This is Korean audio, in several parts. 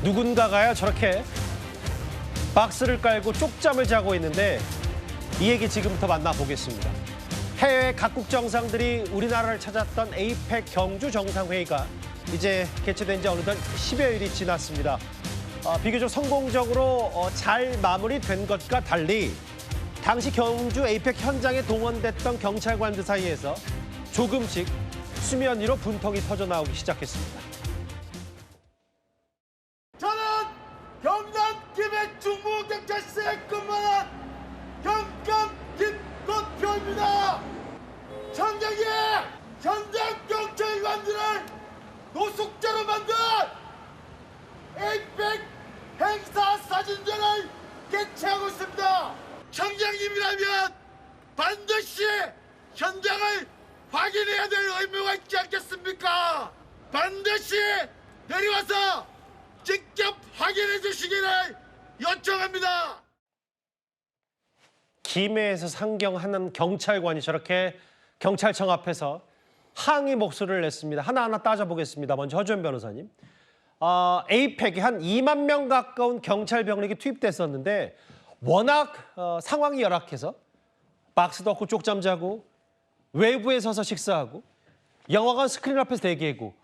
누군가가요 저렇게 박스를 깔고 쪽잠을 자고 있는데 이 얘기 지금부터 만나보겠습니다. 해외 각국 정상들이 우리나라를 찾았던 에이펙 경주 정상회의가 이제 개최된 지 어느덧 10여일이 지났습니다. 비교적 성공적으로 잘 마무리된 것과 달리 당시 경주 에이펙 현장에 동원됐던 경찰관들 사이에서 조금씩 수면 위로 분통이 터져나오기 시작했습니다. 저는 경남 김해 중부경찰서에 근무하는 경감 김건표입니다. 청장이 현장 경찰관들을 노숙자로 만든 에이펙 행사 사진전을 개최하고 있습니다. 청장님이라면 반드시 현장을 확인해야 될 의무가 있지 않겠습니까? 반드시 내려와서 직접 확인해 주시기를 요청합니다. 김해에서 상경하는 경찰관이 저렇게 경찰청 앞에서 항의 목소리를 냈습니다. 하나하나 따져보겠습니다. 먼저 허주현 변호사님. 에이펙에 한 2만 명 가까운 경찰 병력이 투입됐었는데 워낙 상황이 열악해서 박스도 없고 쪽잠 자고 외부에 서서 식사하고 영화관 스크린 앞에서 대기하고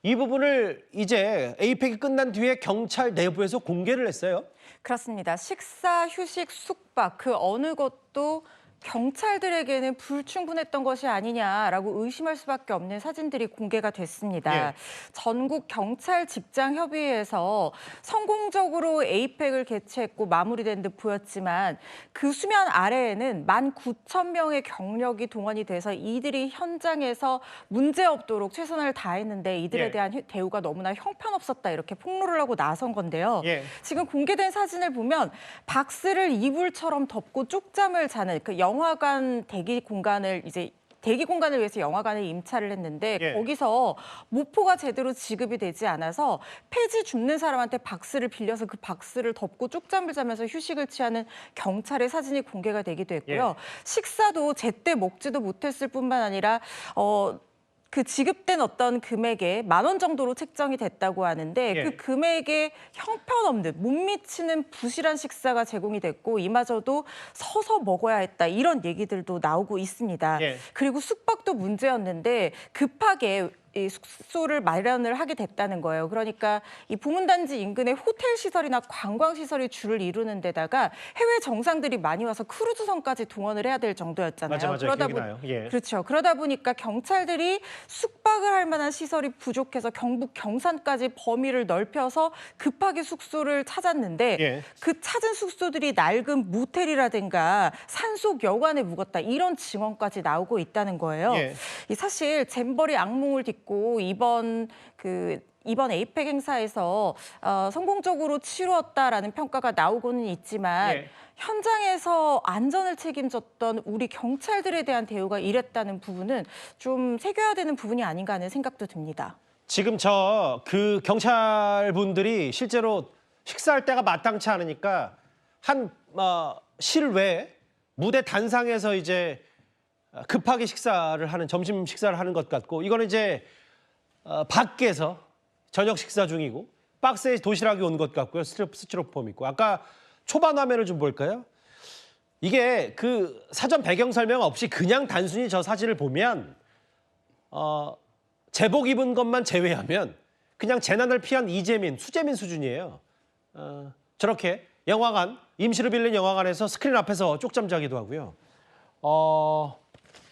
이 부분을 이제 에이펙이 끝난 뒤에 경찰 내부에서 공개를 했어요. 그렇습니다. 식사, 휴식, 숙박 그 어느 것도 경찰들에게는 불충분했던 것이 아니냐라고 의심할 수밖에 없는 사진들이 공개가 됐습니다. 예. 전국 경찰 직장 협의회에서 성공적으로 에이펙을 개최했고 마무리된 듯 보였지만 그 수면 아래에는 19,000명의 경력이 동원이 돼서 이들이 현장에서 문제 없도록 최선을 다했는데 이들에 예. 대한 대우가 너무나 형편없었다 이렇게 폭로를 하고 나선 건데요. 예. 지금 공개된 사진을 보면 박스를 이불처럼 덮고 쪽잠을 자는 그 영화관 대기 공간을 위해서 영화관에 임차를 했는데 예. 거기서 모포가 제대로 지급이 되지 않아서 폐지 줍는 사람한테 박스를 빌려서 그 박스를 덮고 쪽잠을 자면서 휴식을 취하는 경찰의 사진이 공개가 되기도 했고요. 예. 식사도 제때 먹지도 못했을 뿐만 아니라 그 지급된 어떤 금액에 10,000원 정도로 책정이 됐다고 하는데 예. 그 금액에 형편없는 못 미치는 부실한 식사가 제공이 됐고 이마저도 서서 먹어야 했다 이런 얘기들도 나오고 있습니다. 예. 그리고 숙박도 문제였는데 급하게 이 숙소를 마련을 하게 됐다는 거예요. 그러니까 이 보문단지 인근의 호텔 시설이나 관광 시설이 줄을 이루는 데다가 해외 정상들이 많이 와서 크루즈선까지 동원을 해야 될 정도였잖아요. 맞아, 기억이 나요. 예. 그렇죠. 그러다 보니까 경찰들이 숙박을 할 만한 시설이 부족해서 경북 경산까지 범위를 넓혀서 급하게 숙소를 찾았는데 예. 그 찾은 숙소들이 낡은 모텔이라든가 산속 여관에 묵었다 이런 증언까지 나오고 있다는 거예요. 예. 이 사실 잼버리 악몽을 딛고 이번 에이펙 행사에서 성공적으로 치루었다라는 평가가 나오고는 있지만 예. 현장에서 안전을 책임졌던 우리 경찰들에 대한 대우가 이랬다는 부분은 좀 새겨야 되는 부분이 아닌가 하는 생각도 듭니다. 지금 그 경찰분들이 실제로 식사할 때가 마땅치 않으니까 한 실외 무대 단상에서 이제 급하게 점심 식사를 하는 것 같고 이거는 이제 밖에서 저녁 식사 중이고 박스에 도시락이 온 것 같고요. 스티로폼 있고 아까 초반 화면을 좀 볼까요? 이게 그 사전 배경 설명 없이 그냥 단순히 저 사진을 보면 제복 입은 것만 제외하면 그냥 재난을 피한 수재민 수준이에요. 저렇게 임시로 빌린 영화관에서 스크린 앞에서 쪽잠 자기도 하고요.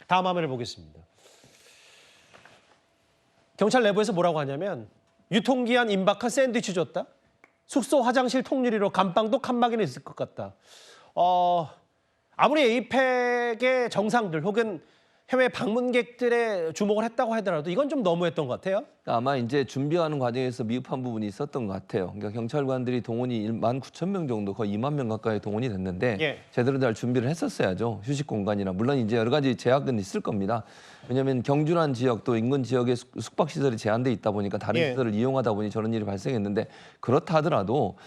다음 화면을 보겠습니다. 경찰 내부에서 뭐라고 하냐면 유통기한 임박한 샌드위치 줬다. 숙소 화장실 통유리로 감방도 칸막이는 있을 것 같다. 아무리 에이펙의 정상들 혹은 해외 방문객들의 주목을 했다고 하더라도 이건 좀 너무했던 것 같아요. 아마 이제 준비하는 과정에서 미흡한 부분이 있었던 것 같아요. 그러니까 경찰관들이 동원이 19,000명 정도, 거의 2만 명 가까이 동원이 됐는데 예. 제대로 잘 준비를 했었어야죠. 휴식 공간이나 물론 이제 여러 가지 제약은 있을 겁니다. 왜냐하면 경주란 지역 또 인근 지역에 숙박 시설이 제한돼 있다 보니까 다른 예. 시설을 이용하다 보니 저런 일이 발생했는데 그렇다 하더라도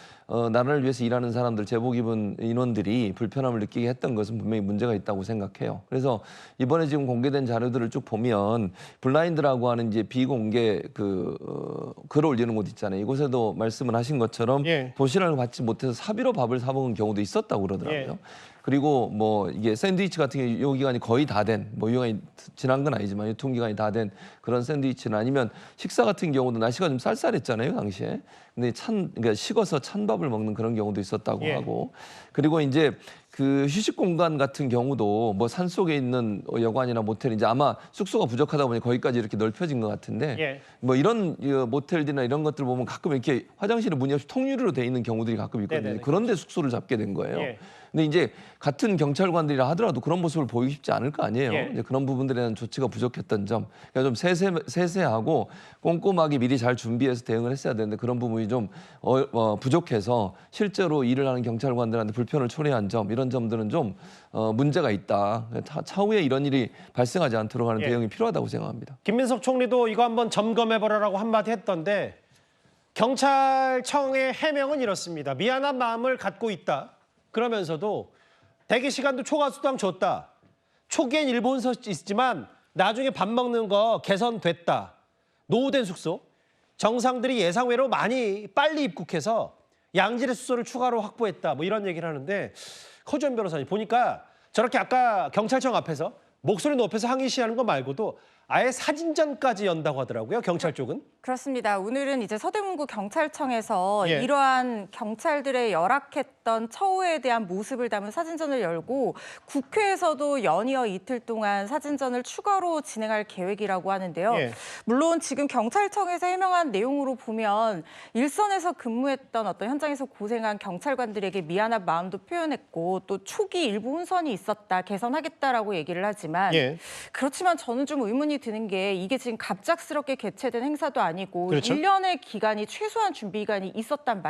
나라를 위해서 일하는 사람들, 제복 입은 인원들이 불편함을 느끼게 했던 것은 분명히 문제가 있다고 생각해요. 그래서 이번에 지금 공개된 자료들을 쭉 보면 블라인드라고 하는 이제 비공개 글 올리는 곳 있잖아요. 이곳에도 말씀을 하신 것처럼 예. 도시락을 받지 못해서 사비로 밥을 사 먹은 경우도 있었다고 그러더라고요. 예. 그리고 뭐 이게 샌드위치 같은 게 유효기간이 거의 다 된, 뭐 유효기간이 지난 건 아니지만 유통기간이 다 된 그런 샌드위치는 아니면 식사 같은 경우도 날씨가 좀 쌀쌀했잖아요, 당시에. 근데 그러니까 식어서 찬밥을 먹는 그런 경우도 있었다고 예. 하고. 그리고 이제 그 휴식 공간 같은 경우도 뭐 산속에 있는 여관이나 모텔 이제 아마 숙소가 부족하다 보니 거기까지 이렇게 넓혀진 것 같은데 예. 뭐 이런 모텔들이나 이런 것들 보면 가끔 이렇게 화장실에 문이 없이 통유리로 돼 있는 경우들이 가끔 있거든요. 네네네. 그런데 숙소를 잡게 된 거예요. 예. 근데 이제 같은 경찰관들이라 하더라도 그런 모습을 보이기 쉽지 않을 거 아니에요. 예. 이제 그런 부분들에 대한 조치가 부족했던 점, 그러니까 좀 세세하고 꼼꼼하게 미리 잘 준비해서 대응을 했어야 되는데 그런 부분이 좀 부족해서 실제로 일을 하는 경찰관들한테 불편을 초래한 점, 이런 점들은 좀 문제가 있다. 차후에 이런 일이 발생하지 않도록 하는 예. 대응이 필요하다고 생각합니다. 김민석 총리도 이거 한번 점검해보라라고 한마디 했던데 경찰청의 해명은 이렇습니다. 미안한 마음을 갖고 있다. 그러면서도 대기 시간도 초과수당 줬다. 초기엔 일본서 있지만 나중에 밥 먹는 거 개선됐다. 노후된 숙소. 정상들이 예상외로 빨리 입국해서 양질의 숙소를 추가로 확보했다. 뭐 이런 얘기를 하는데 허주연 변호사님 보니까 저렇게 아까 경찰청 앞에서 목소리 높여서 항의 시하는 거 말고도 아예 사진전까지 연다고 하더라고요. 경찰 쪽은. 그렇습니다. 오늘은 이제 서대문구 경찰청에서 예. 이러한 경찰들의 열악했던 처우에 대한 모습을 담은 사진전을 열고 국회에서도 연이어 이틀 동안 사진전을 추가로 진행할 계획이라고 하는데요. 예. 물론 지금 경찰청에서 해명한 내용으로 보면 일선에서 근무했던 어떤 현장에서 고생한 경찰관들에게 미안한 마음도 표현했고 또 초기 일부 혼선이 있었다, 개선하겠다라고 얘기를 하지만 예. 그렇지만 저는 좀 의문이 드는 게 이게 지금 갑작스럽게 개최된 행사도 아니고 그렇죠. 1년의 기간이 최소한 준비 기간이 있었단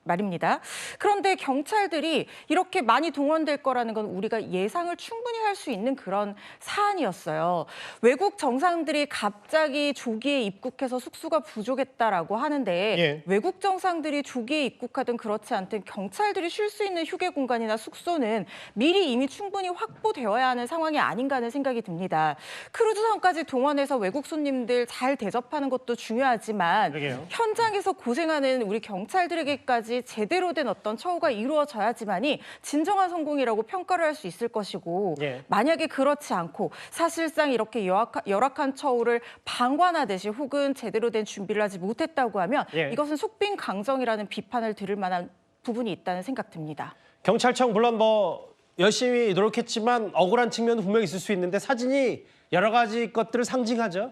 말입니다. 그런데 경찰들이 이렇게 많이 동원될 거라는 건 우리가 예상을 충분히 할 수 있는 그런 사안이었어요. 외국 정상들이 갑자기 조기에 입국해서 숙소가 부족했다라고 하는데 예. 외국 정상들이 조기에 입국하든 그렇지 않든 경찰들이 쉴 수 있는 휴게 공간이나 숙소는 미리 이미 충분히 확보되어야 하는 상황이 아닌가 하는 생각이 듭니다. 크루즈선까지 동원해서 외국 손님들 잘 대접하는 것도 중요하지만 그러게요. 현장에서 고생하는 우리 경찰들에게까지 제대로 된 어떤 처우가 이루어져야지만이 진정한 성공이라고 평가를 할 수 있을 것이고 예. 만약에 그렇지 않고 사실상 이렇게 열악한 처우를 방관하듯이 혹은 제대로 된 준비를 하지 못했다고 하면 예. 이것은 속빈 강정이라는 비판을 들을 만한 부분이 있다는 생각 듭니다. 경찰청 물론 뭐 열심히 노력했지만 억울한 측면도 분명히 있을 수 있는데 사진이 여러 가지 것들을 상징하죠.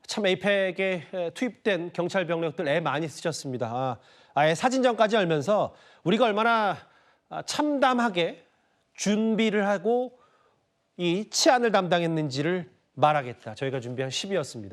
참 에이펙에 투입된 경찰 병력들 애 많이 쓰셨습니다. 아예 사진전까지 열면서 우리가 얼마나 참담하게 준비를 하고 이 치안을 담당했는지를 말하겠다. 저희가 준비한 10위였습니다.